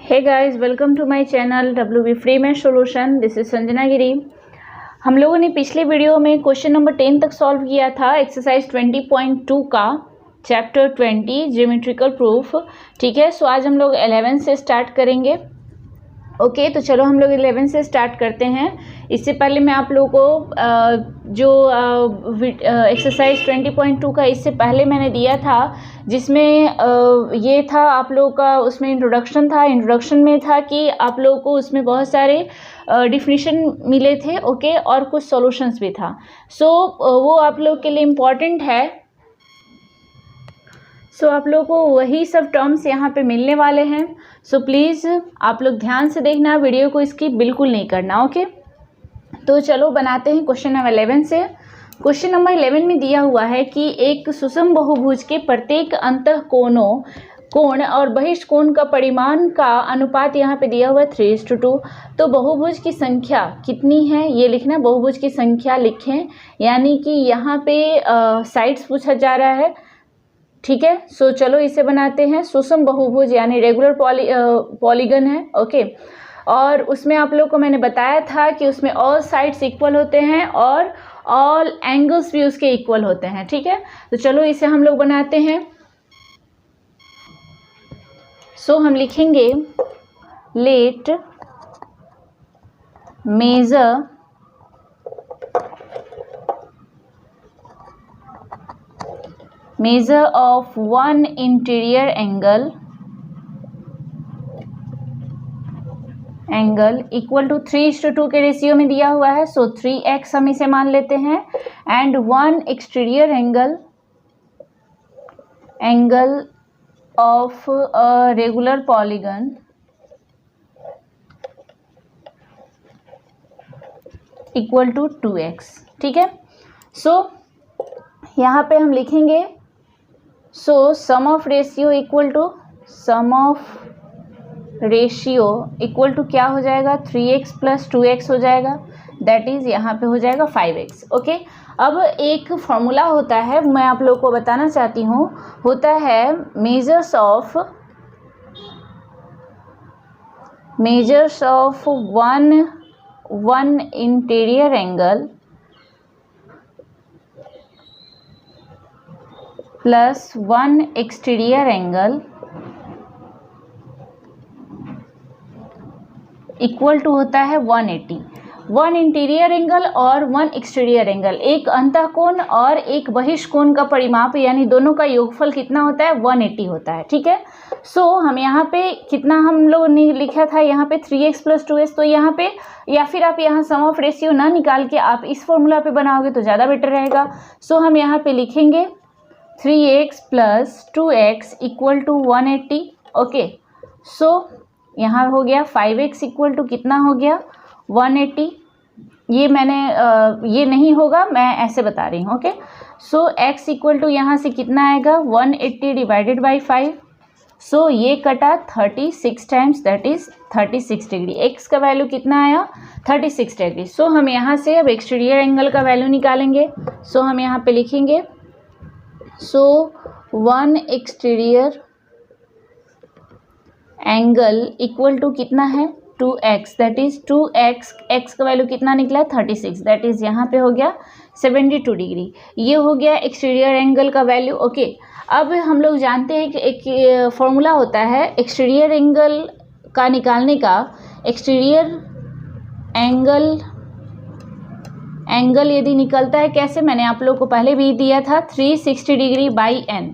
Hey guys, welcome to my channel WB free math solution. This is Sanjana Giri. हम लोगों ने पिछले वीडियो में क्वेश्चन नंबर 10 तक सॉल्व किया था, एक्सरसाइज 20.2 का चैप्टर 20 ज्योमेट्रिकल प्रूफ। ठीक है, सो आज हम लोग 11 से स्टार्ट करेंगे। ओके, तो चलो हम लोग 11 से स्टार्ट करते हैं। इससे पहले मैं आप लोगों को जो एक्सरसाइज 20.2 का इससे पहले मैंने दिया था, जिसमें ये था आप लोगों का, उसमें इंट्रोडक्शन था। इंट्रोडक्शन में था कि आप लोगों को उसमें बहुत सारे डिफिनीशन मिले थे, ओके, और कुछ सॉल्यूशंस भी था। सो वो आप लोग के लिए इम्पॉर्टेंट है। सो आप लोगों को वही सब टर्म्स यहाँ पे मिलने वाले हैं। सो प्लीज़ आप लोग ध्यान से देखना, वीडियो को स्किप बिल्कुल नहीं करना। ओके, तो चलो बनाते हैं क्वेश्चन नंबर 11 से। क्वेश्चन नंबर 11 में दिया हुआ है कि एक सुषम बहुभुज के प्रत्येक अंतःकोणों कोण और बहिष्कोण का परिमाण का अनुपात यहाँ पे दिया हुआ है 3:2। तो बहुभुज की संख्या कितनी है ये लिखना, बहुभुज की संख्या लिखें, यानी कि यहाँ पे साइड्स पूछा जा रहा है। ठीक है, सो चलो इसे बनाते हैं। सुषम बहुभुज यानी रेगुलर पॉलीगन है, ओके। और उसमें आप लोग को मैंने बताया था कि उसमें ऑल साइड्स इक्वल होते हैं और ऑल एंगल्स भी उसके इक्वल होते हैं। ठीक है, तो चलो इसे हम लोग बनाते हैं। सो हम लिखेंगे let measure of one interior angle equal to 3:2 के रेशियो में दिया हुआ है। सो 3x हम इसे मान लेते हैं, and one exterior angle of a regular polygon equal to 2x। ठीक है, सो यहाँ पे हम लिखेंगे so sum of ratio equal to क्या हो जाएगा, 3x प्लस 2x हो जाएगा, दैट इज यहाँ पे हो जाएगा 5x। ओके, अब एक फॉर्मूला होता है, मैं आप लोगों को बताना चाहती हूँ, होता है measures of one interior angle plus one exterior angle equal to होता है 180। वन इंटीरियर एंगल और वन एक्सटीरियर एंगल, एक अंतःकोण और एक बहिष्कोण का परिमाप यानी दोनों का योगफल कितना होता है, 180 होता है। ठीक है, सो हम यहाँ पे कितना हम लोग ने लिखा था, यहाँ पे 3x प्लस 2x। तो यहाँ पे या फिर आप यहाँ सम ऑफ रेशियो ना निकाल के आप इस फॉर्मूला पे बनाओगे तो ज़्यादा बेटर रहेगा। सो हम यहाँ पे लिखेंगे 3x plus 2x equal to 180। Okay, so यहाँ हो गया 5x इक्वल टू कितना हो गया, 180। ये मैंने ये नहीं होगा, मैं ऐसे बता रही हूँ। Okay, so x equal to यहाँ से कितना आएगा, 180 डिवाइडेड बाई 5। सो ये कटा 36 times, that is 36 degree. x का वैल्यू कितना आया, 36 डिग्री। सो हम यहाँ से अब एक्सटीरियर एंगल का वैल्यू निकालेंगे। सो हम यहाँ पे लिखेंगे so one exterior angle equal to कितना है, 2x, that is 2x। x का वैल्यू कितना निकला, 36, दैट इज यहाँ पे हो गया 72 डिग्री। ये हो गया एक्सटीरियर एंगल का वैल्यू। ओके, अब हम लोग जानते हैं कि एक फॉर्मूला होता है एक्सटीरियर एंगल का निकालने का। एक्सटीरियर एंगल यदि निकलता है कैसे, मैंने आप लोग को पहले भी दिया था, 360 डिग्री बाई n,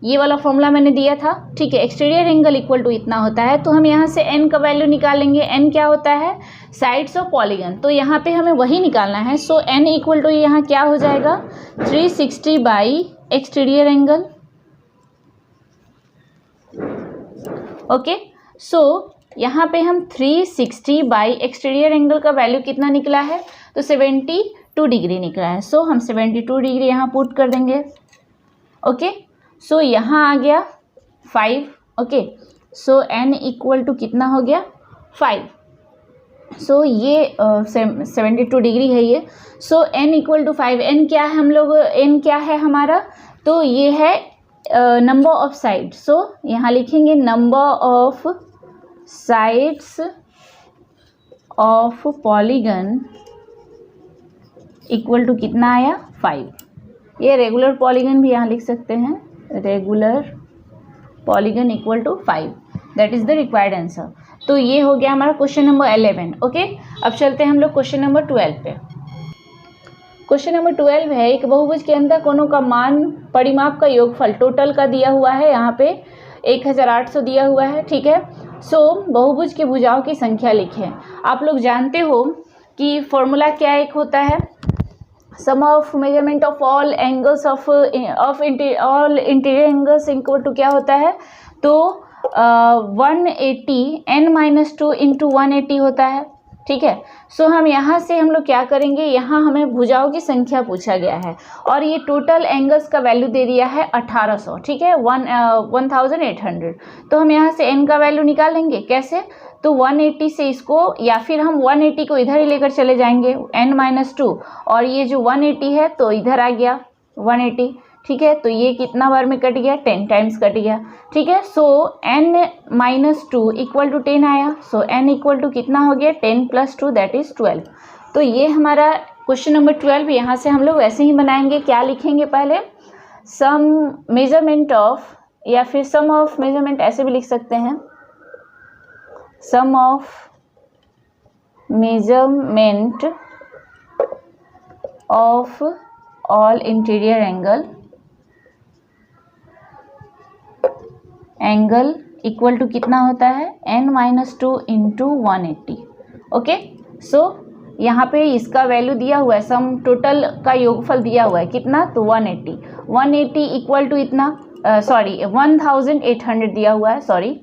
ये वाला फॉर्मूला मैंने दिया था। ठीक है, एक्सटीरियर एंगल इक्वल टू इतना होता है। तो हम यहाँ से n का वैल्यू निकालेंगे। n क्या होता है, साइड्स ऑफ पॉलीगन, तो यहाँ पे हमें वही निकालना है। सो n इक्वल टू यहाँ क्या हो जाएगा, 360 by exterior angle. Okay, so यहाँ पे हम 360 बाई एक्सटीरियर एंगल का वैल्यू कितना निकला है, तो 72 डिग्री निकला है। सो हम 72 डिग्री यहाँ पुट कर देंगे। ओके, सो यहाँ आ गया 5। Okay, so n equal to कितना हो गया, 5। सो ये 72 डिग्री है ये। सो n इक्वल टू 5। n क्या है, हम लोग n क्या है हमारा, तो ये है नंबर ऑफ साइड। सो यहाँ लिखेंगे number of sides of polygon equal to कितना आया 5। ये रेगुलर पॉलीगन भी यहाँ लिख सकते हैं, regular polygon equal to 5, that is the required answer. तो ये हो गया हमारा क्वेश्चन नंबर 11। ओके, अब चलते हैं हम लोग क्वेश्चन नंबर 12 पे। क्वेश्चन नंबर 12 है, एक बहुभुज के अंदर कोणों का मान परिमाप का योगफल टोटल का दिया हुआ है, यहाँ पे 1800 दिया हुआ है, ठीक है। सो बहुभुज की भुजाओं की संख्या लिखें। आप लोग जानते हो कि फॉर्मूला क्या एक होता है, sum of measurement of all angles of all interior angles equal to क्या होता है, तो 180 n-2 इंटू 180 होता है, ठीक है। सो हम यहाँ से हम लोग क्या करेंगे, यहाँ हमें भुजाओं की संख्या पूछा गया है और ये टोटल एंगल्स का वैल्यू दे दिया है 1800, ठीक है, 1800। तो हम यहाँ से n का वैल्यू निकालेंगे, कैसे, तो 180 से इसको, या फिर हम 180 को इधर ही लेकर चले जाएंगे n-2, और ये जो 180 है तो इधर आ गया 180, ठीक है। तो ये कितना बार में कट गया, 10 टाइम्स कट गया, ठीक है। सो n-2 इक्वल टू 10 आया। सो n इक्वल टू कितना हो गया, 10 + 2 दैट इज 12। तो ये हमारा क्वेश्चन नंबर 12। यहाँ से हम लोग ऐसे ही बनाएंगे, क्या लिखेंगे, पहले सम मेजरमेंट ऑफ, या फिर सम ऑफ मेजरमेंट ऐसे भी लिख सकते हैं, sum of measurement of all interior angle equal to कितना होता है, n-2 इंटू 180। ओके, सो यहाँ पे इसका वैल्यू दिया हुआ है, सम टोटल का योगफल दिया हुआ है कितना, तो 180 इक्वल टू इतना, 1800 दिया हुआ है, सॉरी।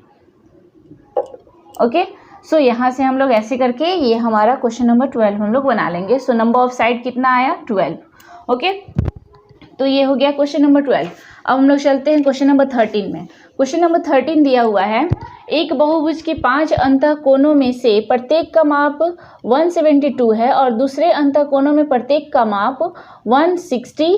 ओके, सो यहाँ से हम लोग ऐसे करके ये हमारा क्वेश्चन नंबर 12 हम लोग बना लेंगे। सो नंबर ऑफ साइड कितना आया, 12। ओके, तो ये हो गया क्वेश्चन नंबर 12। अब हम लोग चलते हैं क्वेश्चन नंबर 13 में। क्वेश्चन नंबर 13 दिया हुआ है, एक बहुभुज के 5 अंतः कोणों में से प्रत्येक का माप 172 है और दूसरे अंतः कोणों में प्रत्येक का माप 160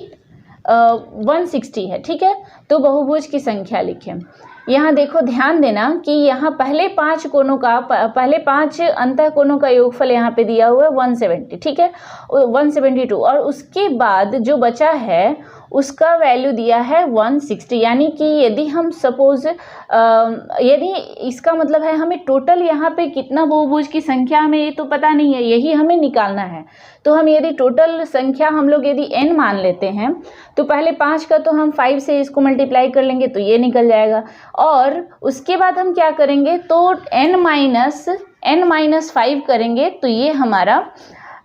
है, ठीक है। तो बहुभुज की संख्या लिखें। यहाँ देखो, ध्यान देना कि यहाँ पहले 5 कोणों का, पहले 5 अंतः कोणों का योगफल यहाँ पे दिया हुआ है 170, ठीक है, 172, और उसके बाद जो बचा है उसका वैल्यू दिया है 160। यानी कि यदि हम सपोज, यदि इसका मतलब है हमें टोटल यहाँ पे कितना बहुभुज की संख्या हमें ये तो पता नहीं है, यही हमें निकालना है। तो हम यदि टोटल संख्या हम लोग यदि n मान लेते हैं, तो पहले 5 का तो हम 5 से इसको मल्टीप्लाई कर लेंगे तो ये निकल जाएगा, और उसके बाद हम क्या करेंगे, तो n-5 करेंगे तो ये हमारा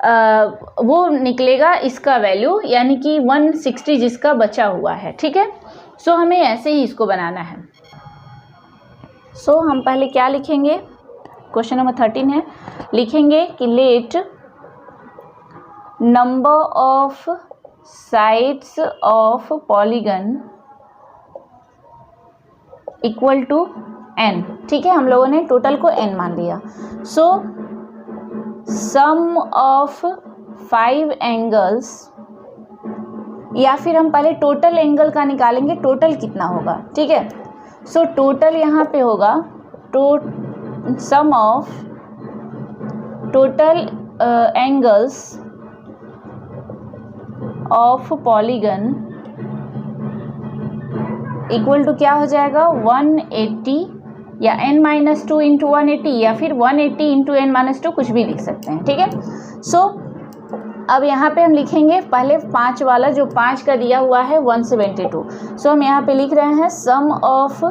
वो निकलेगा इसका वैल्यू, यानी कि 160 जिसका बचा हुआ है, ठीक है। सो हमें ऐसे ही इसको बनाना है। सो हम पहले क्या लिखेंगे, क्वेश्चन नंबर 13 है, लिखेंगे कि let number of sides of polygon equal to n, ठीक है। हम लोगों ने टोटल को n मान लिया। सो सम ऑफ 5 एंगल्स, या फिर हम पहले टोटल एंगल का निकालेंगे, टोटल कितना होगा, ठीक है। सो टोटल यहाँ पे होगा, sum of total angles of polygon equal to क्या हो जाएगा, 180 या n-2 इंटू 180, या फिर 180 इंटू n-2, कुछ भी लिख सकते हैं, ठीक है। सो अब यहाँ पे हम लिखेंगे पहले 5 वाला, जो 5 का दिया हुआ है 172। सो हम यहाँ पे लिख रहे हैं सम ऑफ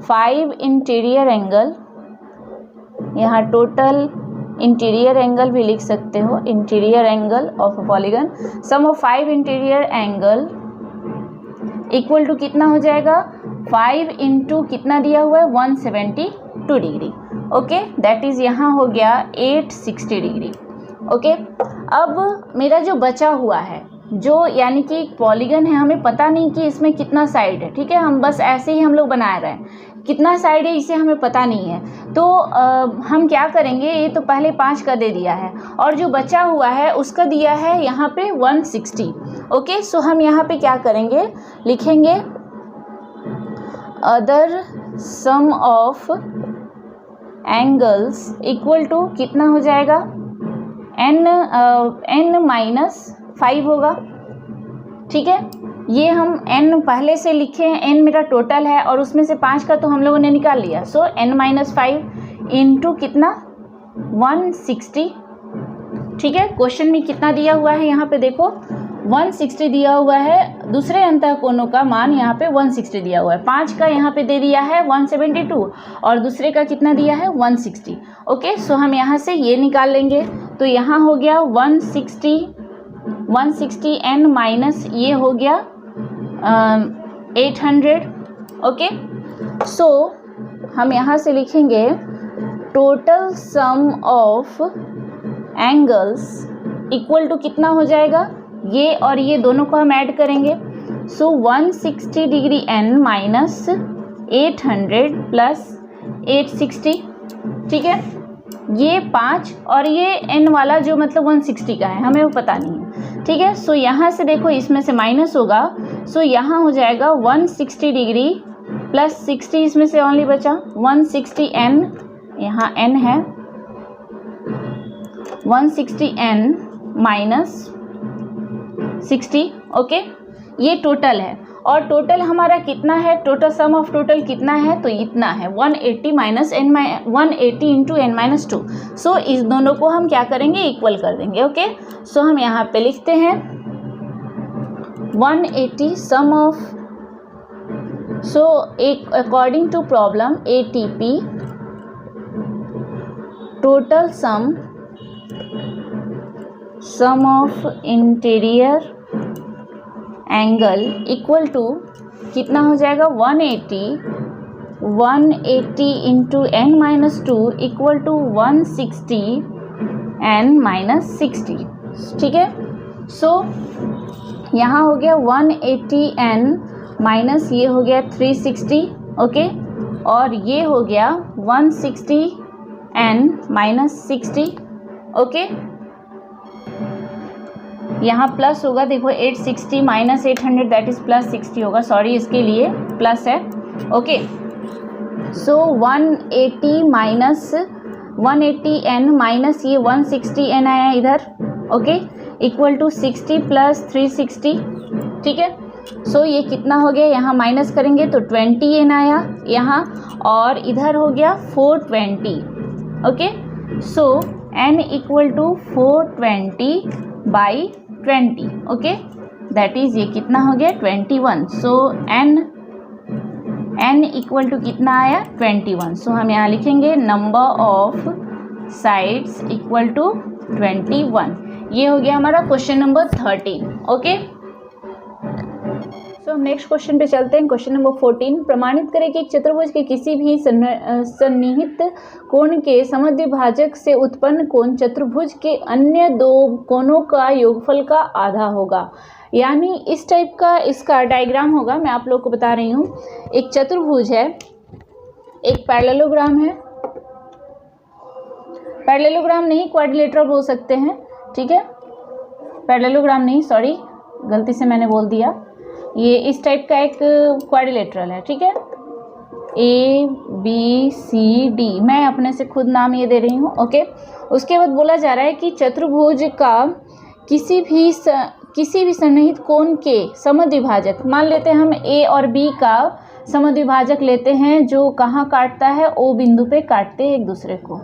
5 इंटीरियर एंगल, यहाँ टोटल इंटीरियर एंगल भी लिख सकते हो, interior angle of polygon, sum of 5 interior angle equal to कितना हो जाएगा, 5 इंटू कितना दिया हुआ है, 172 डिग्री। ओके, दैट इज़ यहाँ हो गया 860 डिग्री। ओके, अब मेरा जो बचा हुआ है, जो यानी कि पॉलीगन है, हमें पता नहीं कि इसमें कितना साइड है, ठीक है, हम बस ऐसे ही हम लोग बना रहे हैं, कितना साइड है इसे हमें पता नहीं है। तो हम क्या करेंगे, ये तो पहले 5 का दे दिया है और जो बचा हुआ है उसका दिया है यहाँ पे 160। ओके, सो हम यहाँ पे क्या करेंगे, लिखेंगे other sum of angles equal to कितना हो जाएगा, n-5 होगा। ठीक है, ये हम n पहले से लिखे हैं, n मेरा टोटल है और उसमें से 5 का तो हम लोगों ने निकाल लिया। सो n-5 इंटू कितना 160। ठीक है, क्वेश्चन में कितना दिया हुआ है यहाँ पे देखो 160 दिया हुआ है, दूसरे अंतःकोणों का मान यहाँ पे 160 दिया हुआ है। 5 का यहाँ पे दे दिया है 172 और दूसरे का कितना दिया है 160। ओके, सो हम यहाँ से ये निकाल लेंगे, तो यहाँ हो गया 160 n माइनस ये हो गया 800। ओके, सो हम यहाँ से लिखेंगे total sum of angles equal to कितना हो जाएगा, ये और ये दोनों को हम ऐड करेंगे। सो 160 डिग्री n माइनस 800 प्लस 860। ठीक है, ये 5 और ये n वाला जो मतलब 160 का है हमें वो पता नहीं है। ठीक है, सो यहाँ से देखो इसमें से माइनस होगा, सो यहाँ हो जाएगा 160 डिग्री प्लस 60, इसमें से ओनली बचा 160 n, यहाँ n है 160 n माइनस 60। ओके, ये टोटल है और टोटल हमारा कितना है, टोटल सम ऑफ टोटल कितना है, तो इतना है 180 minus n 180 into n minus 2। सो इस दोनों को हम क्या करेंगे, इक्वल कर देंगे। ओके, सो हम यहाँ पे लिखते हैं 180 सम ऑफ, सो एक according to problem ATP total sum of interior angle equal to कितना हो जाएगा 180 into n minus 2 equal to 160 n minus 60। ठीक है, सो यहाँ हो गया 180 n माइनस ये हो गया 360। ओके, और ये हो गया 160 n माइनस 60। ओके, यहाँ प्लस होगा, देखो 860 माइनस 800 दैट इज प्लस 60 होगा, सॉरी इसके लिए प्लस है। Okay, so 180 minus 180 n minus ये 160 n आया इधर। Okay, equal to 60 plus 360। ठीक है, सो ये कितना हो गया, यहाँ माइनस करेंगे तो 20 n आया यहाँ, और इधर हो गया 420। Okay, so n equal to 420 by 20। Okay, that is ये कितना हो गया 21। सो n इक्वल टू कितना आया 21। सो हम यहाँ लिखेंगे number of sides equal to 21। ये हो गया हमारा क्वेश्चन नंबर 13। ओके, सो हम नेक्स्ट क्वेश्चन पे चलते हैं। क्वेश्चन नंबर 14, प्रमाणित करें कि एक चतुर्भुज के किसी भी सन्निहित कोण के समद्विभाजक से उत्पन्न कोण चतुर्भुज के अन्य दो कोणों का योगफल का आधा होगा। यानी इस टाइप का इसका डायग्राम होगा, मैं आप लोग को बता रही हूँ। एक चतुर्भुज है, एक पैरेललोग्राम है, पैरेललोग्राम नहीं क्वाड्रिलेटरल बोल सकते हैं। ठीक है, पैरेललोग्राम नहीं, सॉरी गलती से मैंने बोल दिया, ये इस टाइप का एक क्वाड्रिलेटरल है। ठीक है, ABCD, मैं अपने से खुद नाम ये दे रही हूँ। ओके, उसके बाद बोला जा रहा है कि चतुर्भुज का किसी भी सन्निहित कोण के समद्विभाजक, मान लेते हैं हम A और B का समद्विभाजक लेते हैं, जो कहाँ काटता है, O बिंदु पे काटते हैं एक दूसरे को।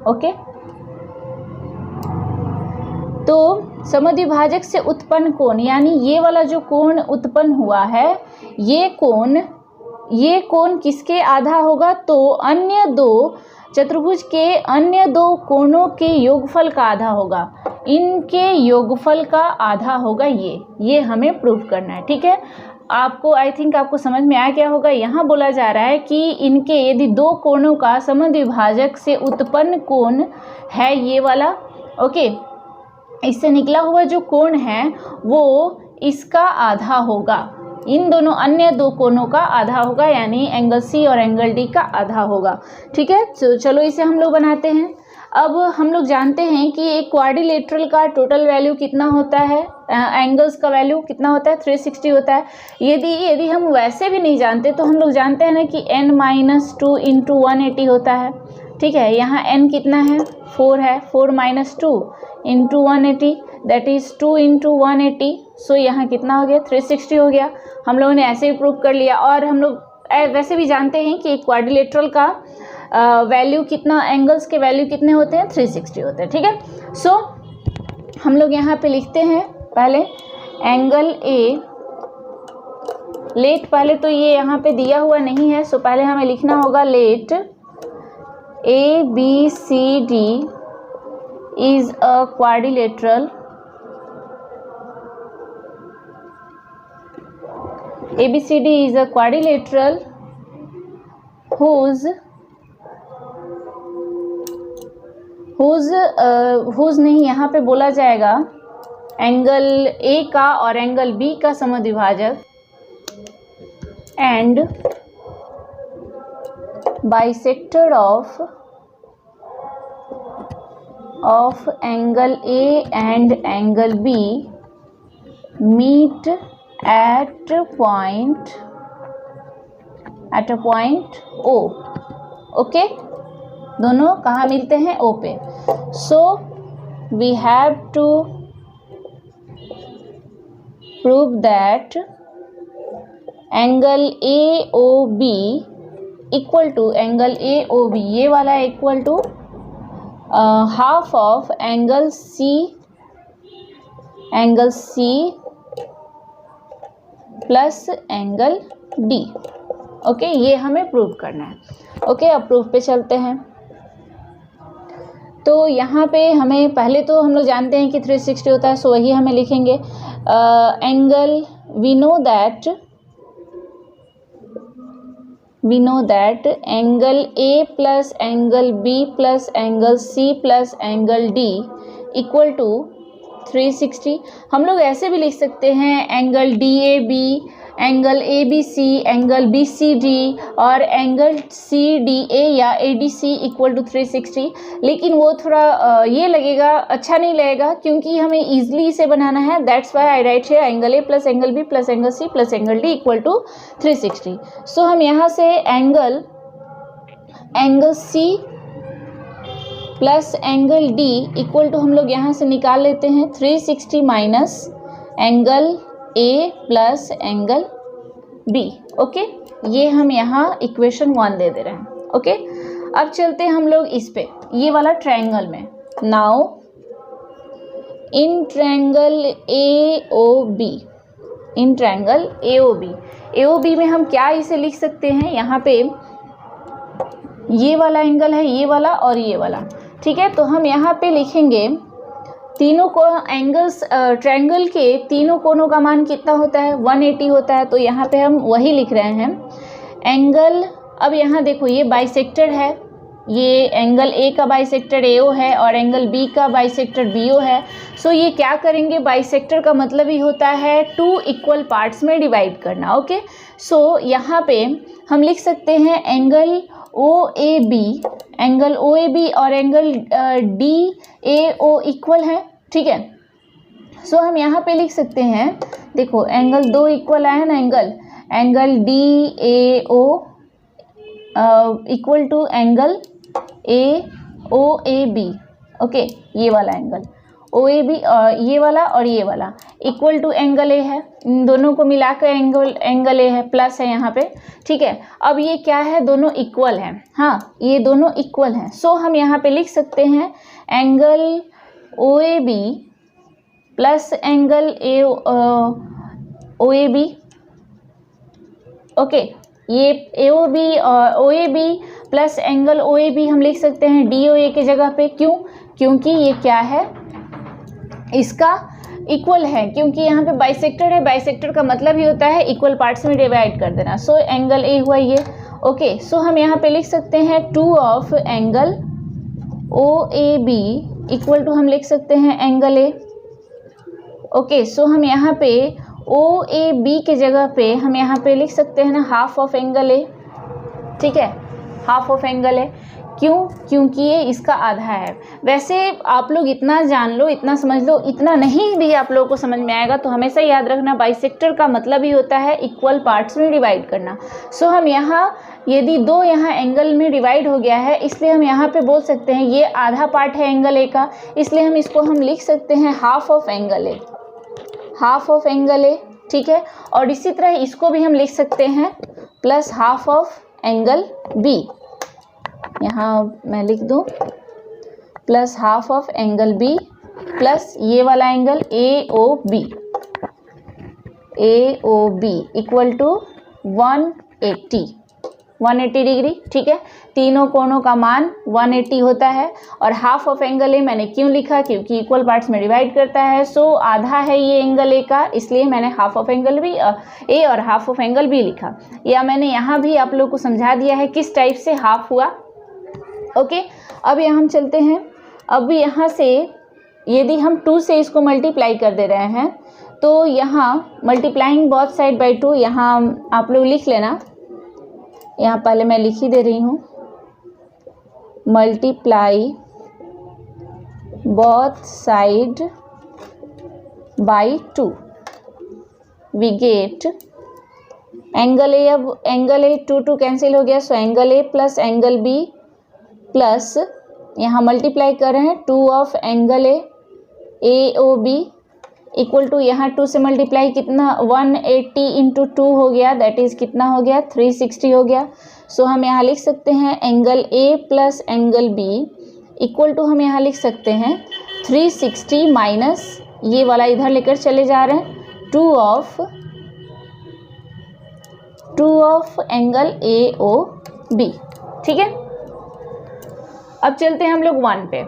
ओके, तो समद्विभाजक से उत्पन्न कोण, यानी ये वाला जो कोण उत्पन्न हुआ है, ये कोण किसके आधा होगा, तो अन्य दो चतुर्भुज के अन्य दो कोणों के योगफल का आधा होगा। इनके योगफल का आधा होगा ये हमें प्रूव करना है। ठीक है, आपको आई थिंक आपको समझ में आ गया होगा। यहाँ बोला जा रहा है कि इनके यदि दो कोणों का समद्विभाजक से उत्पन्न कोण है ये वाला, ओके, इससे निकला हुआ जो कोण है वो इसका आधा होगा, इन दोनों अन्य दो कोणों का आधा होगा, यानी एंगल सी और एंगल डी का आधा होगा। ठीक है, तो चलो इसे हम लोग बनाते हैं। अब हम लोग जानते हैं कि एक क्वाड्रिलेटरल का टोटल वैल्यू कितना होता है, एंगल्स का वैल्यू कितना होता है, 360 होता है। यदि हम वैसे भी नहीं जानते तो हम लोग जानते हैं ना कि n-2 इंटू 180 होता है। ठीक है। यहाँ n कितना है, 4 है, 4 - 2 इंटू 180 दैट इज़ 2 इंटू 180। सो यहाँ कितना हो गया, 360 हो गया। हम लोगों ने ऐसे ही प्रूव कर लिया। और हम लोग वैसे भी जानते हैं कि क्वाड्रिलेटरल का वैल्यू कितना, एंगल्स के वैल्यू कितने होते हैं, 360 होते हैं, ठीक है। सो हम लोग यहाँ पे लिखते हैं पहले एंगल ए, लेट पहले तो ये यहाँ पे दिया हुआ नहीं है, सो पहले हमें लिखना होगा late ABCD is a quadrilateral, ABCD is a quadrilateral whose नहीं, यहाँ पे बोला जाएगा एंगल A का और एंगल B का समद्विभाजक and bisector of angle A and angle B meet at a point O. Okay, दोनों कहाँ मिलते हैं, O पे। So we have to prove that angle AOB equal to angle AOB, ये वाला equal to half of angle C plus angle D। Okay, ये हमें prove करना है। ओके, अब प्रूफ पे चलते हैं। तो यहाँ पे हमें पहले तो हम लोग जानते हैं कि 360 होता है, सो वही हमें लिखेंगे। Angle we know that angle A plus angle B plus angle C plus angle D equal to 360। हम लोग ऐसे भी लिख सकते हैं angle DAB, angle ABC, angle BCD और एंगल CDA या ADC इक्वल टू 360, लेकिन वो थोड़ा ये लगेगा, अच्छा नहीं लगेगा, क्योंकि हमें ईजिली इसे बनाना है। That's why I write here angle A plus angle B plus angle C plus angle D equal to 360। So हम यहाँ से angle C plus angle D equal to हम लोग यहाँ से निकाल लेते हैं 360 minus angle A plus angle B। Okay, ये हम यहाँ इक्वेशन 1 दे रहे हैं। ओके, अब चलते हैं हम लोग इस पे, ये वाला ट्रायंगल में। नाउ इन ट्रायंगल AOB में हम क्या इसे लिख सकते हैं, यहाँ पे ये वाला एंगल है, ये वाला और ये वाला, ठीक है। तो हम यहाँ पे लिखेंगे तीनों को एंगल्स, ट्रायंगल के तीनों कोनों का मान कितना होता है, 180 होता है। तो यहाँ पे हम वही लिख रहे हैं एंगल। अब यहाँ देखो, ये बाइसेक्टर है, ये एंगल A का बाइसेक्टर AO है और एंगल B का बाइसेक्टर BO है। सो ये क्या करेंगे, बाइसेक्टर का मतलब ही होता है 2 इक्वल पार्ट्स में डिवाइड करना। ओके, सो यहाँ पे हम लिख सकते हैं एंगल OAB और एंगल DAO इक्वल है, ठीक है। सो हम यहाँ पे लिख सकते हैं, देखो एंगल 2 इक्वल आया ना, angle DAO equal to angle AOAB। Okay, ये वाला एंगल OAB और ये वाला इक्वल टू एंगल A है, इन दोनों को मिलाकर एंगल A है, प्लस है यहाँ पे, ठीक है। अब ये क्या है, दोनों इक्वल हैं, हाँ ये दोनों इक्वल हैं। सो हम यहाँ पे लिख सकते हैं angle OAB plus angle OAB। Okay, ये AOB और OAB प्लस एंगल OAB हम लिख सकते हैं DOA के जगह पे। क्योंकि ये क्या है, इसका इक्वल है, क्योंकि यहाँ पे बाइसेक्टर है, बाइसेक्टर का मतलब ही होता है इक्वल पार्ट्स में डिवाइड कर देना। सो एंगल A हुआ ये। ओके, सो हम यहाँ पे लिख सकते हैं 2 of angle OAB equal to हम लिख सकते हैं एंगल A। ओके, सो हम यहाँ पे OAB के जगह पे हम यहाँ पे लिख सकते हैं ना हाफ ऑफ एंगल A, ठीक है, हाफ ऑफ एंगल A। क्यों? क्योंकि ये इसका आधा है। वैसे आप लोग इतना जान लो, इतना समझ लो, इतना नहीं भी आप लोगों को समझ में आएगा तो हमेशा याद रखना बाइसेक्टर का मतलब ही होता है इक्वल पार्ट्स में डिवाइड करना। सो हम यहाँ यदि दो यहाँ एंगल में डिवाइड हो गया है, इसलिए हम यहाँ पे बोल सकते हैं ये आधा पार्ट है एंगल ए का, इसलिए हम इसको हम लिख सकते हैं half of angle A, half of angle ए, ठीक है। और इसी तरह इसको भी हम लिख सकते हैं plus half of angle B, यहाँ मैं लिख दूँ plus half of angle B plus ये वाला angle A O B, A O B equal to 180 degree, ठीक है। तीनों कोणों का मान 180 होता है। और हाफ ऑफ एंगल ए मैंने क्यों लिखा? क्योंकि इक्वल पार्ट्स में डिवाइड करता है। सो आधा है ये एंगल ए का, इसलिए मैंने हाफ ऑफ एंगल बी ए और हाफ ऑफ एंगल बी लिखा। या मैंने यहाँ भी आप लोग को समझा दिया है किस टाइप से हाफ हुआ। ओके, अब यहाँ हम चलते हैं। अब यहाँ से यदि हम 2 से इसको मल्टीप्लाई कर दे रहे हैं तो यहाँ मल्टीप्लाइंग बोथ साइड बाई 2, यहाँ आप लोग लिख लेना, यहाँ पहले मैं लिख ही दे रही हूँ, multiply both side by 2 we get angle A. अब एंगल ए 2 कैंसिल हो गया, so angle A plus angle B plus यहाँ मल्टीप्लाई कर रहे हैं 2 of angle A O B equal to यहाँ 2 से मल्टीप्लाई कितना 180 इंटू 2 हो गया, दैट इज़ कितना हो गया 360 हो गया। सो हम यहाँ लिख सकते हैं angle A plus angle B equal to हम यहाँ लिख सकते हैं 360 माइनस ये वाला इधर लेकर चले जा रहे हैं 2 of angle A O B, ठीक है। अब चलते हैं हम लोग 1 पे,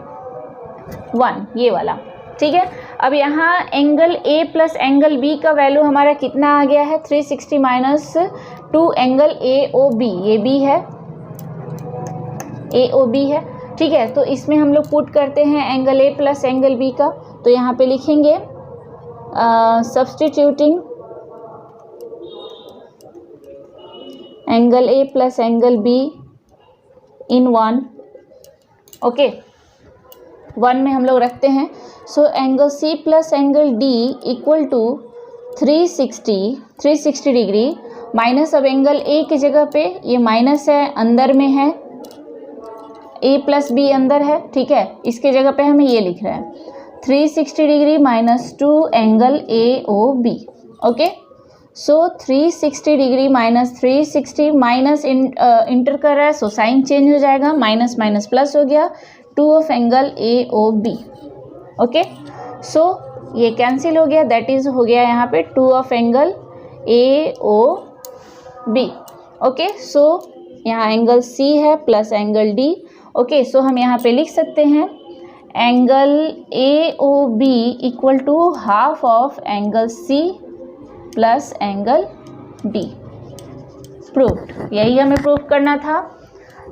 1 ये वाला, ठीक है। अब यहाँ angle A plus angle B का वैल्यू हमारा कितना आ गया है 360 minus 2 angle A O B, ये बी है, ए ओ बी है, ठीक है। तो इसमें हम लोग पुट करते हैं angle A plus angle B का, तो यहाँ पे लिखेंगे substituting angle A plus angle B in 1, okay 1 में हम लोग रखते हैं। So angle C plus angle D equal to 360 degree minus, अब एंगल ए की जगह पे ये माइनस है, अंदर में है, ए प्लस बी अंदर है, ठीक है। इसके जगह पे हमें ये लिख रहे हैं 360 degree minus 2 angle A O B, okay. So 360 degree minus 360 minus enter कर रहा है, सो साइन चेंज हो जाएगा, माइनस माइनस प्लस हो गया 2 of angle A O B, okay. So ये कैंसिल हो गया, दैट इज हो गया यहाँ पे 2 of angle A O B, okay. So यहाँ एंगल सी है plus angle D, okay. So हम यहाँ पे लिख सकते हैं angle A O B equal to half of angle C plus angle D, proved. यही हमें प्रूव करना था,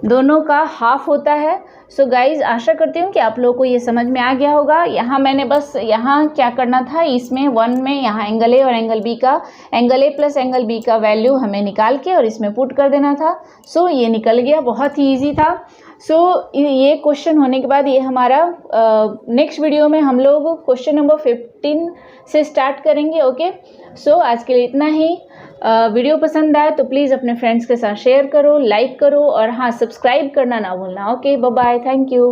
दोनों का हाफ होता है। सो गाइज आशा करती हूँ कि आप लोगों को ये समझ में आ गया होगा। यहाँ मैंने बस यहाँ क्या करना था, इसमें 1 में यहाँ एंगल ए और एंगल बी का, angle A plus angle B का वैल्यू हमें निकाल के और इसमें पुट कर देना था। सो ये निकल गया, बहुत ही ईजी था। सो ये क्वेश्चन होने के बाद ये हमारा नेक्स्ट वीडियो में हम लोग क्वेश्चन नंबर 15 से स्टार्ट करेंगे, ओके। सो आज के लिए इतना ही। वीडियो पसंद आए तो प्लीज़ अपने फ्रेंड्स के साथ शेयर करो, लाइक करो और हाँ सब्सक्राइब करना ना भूलना, okay. Bye bye, thank you.